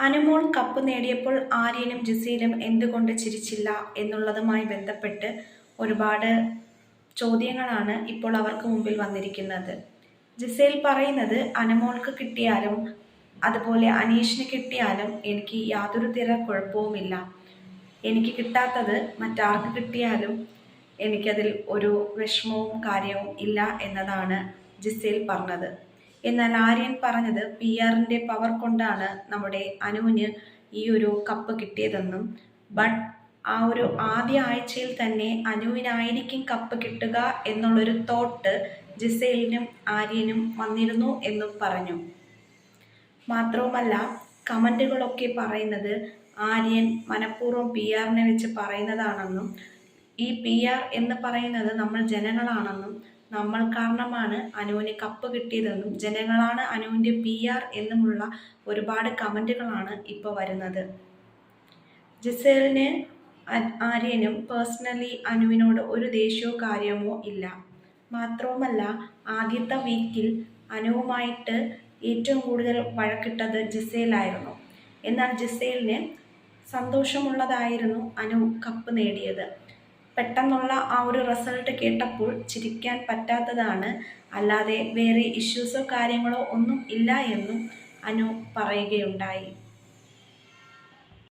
Anumol cup നേടിയപ്പോൾ ആര്യനും ജിസയിലും എന്തുകൊണ്ട് ചിരിച്ചില്ല എന്നുള്ളതുമായി ബന്ധപ്പെട്ട് ഒരുപാട് ചോദ്യങ്ങളാണ് ഇപ്പോൾ അവർക്ക് മുമ്പിൽ വന്നിരിക്കുന്നത്. ജിസേൽ പറയുന്നത് അനുമോൾക്ക് കിട്ടിയാലും അതുപോലെ അനീഷിന് കിട്ടിയാലും എനിക്ക് യാതൊരു തര കുഴപ്പവുമില്ല. എനിക്ക് കിട്ടാത്തത് മറ്റാർക്ക് കിട്ടിയാലും എനിക്കതിൽ ഒരു വിഷമവും കാര്യവും ഇല്ല എന്നതാണ് ജിസേൽ പറഞ്ഞത്. എന്നാൽ ആര്യൻ പറഞ്ഞത് PR-ന്റെ പവർ കൊണ്ടാണ് നമ്മുടെ അനുവിന് ഈ ഒരു കപ്പ് കിട്ടിയതെന്നും ബട്ട് ആ ഒരു ആദ്യ ആഴ്ചയിൽ തന്നെ അനുവിനായിരിക്കും കപ്പ് കിട്ടുക എന്നുള്ളൊരു തോട്ട് ജിസേലിനും ആര്യനും വന്നിരുന്നു എന്നും പറഞ്ഞു. മാത്രവുമല്ല കമൻറ്റുകളൊക്കെ പറയുന്നത് ആര്യൻ മനഃപൂർവ്വം PR-നെ വെച്ച് പറയുന്നതാണെന്നും ഈ PR എന്ന് പറയുന്നത് നമ്മൾ ജനങ്ങളാണെന്നും നമ്മൾ കാരണമാണ് അനുവിന് കപ്പ് കിട്ടിയതെന്നും ജനങ്ങളാണ് അനുവിൻ്റെ PR എന്നുമുള്ള ഒരുപാട് കമൻറ്റുകളാണ് ഇപ്പോൾ വരുന്നത്. ജിസേലിന് ആര്യനും പേഴ്സണലി അനുവിനോട് ഒരു ദേഷ്യമോ കാര്യമോ ഇല്ല. മാത്രവുമല്ല ആദ്യത്തെ വീക്കിൽ അനുവുമായിട്ട് ഏറ്റവും കൂടുതൽ വഴക്കിട്ടത് ജിസേലായിരുന്നു. എന്നാൽ ജിസേലിന് സന്തോഷമുള്ളതായിരുന്നു അനു കപ്പ് നേടിയത്. പെട്ടെന്നുള്ള ആ ഒരു റിസൾട്ട് കേട്ടപ്പോൾ ചിരിക്കാൻ പറ്റാത്തതാണ്, അല്ലാതെ വേറെ ഇഷ്യൂസോ കാര്യങ്ങളോ ഒന്നും ഇല്ല എന്നും അനു പറയുകയുണ്ടായി.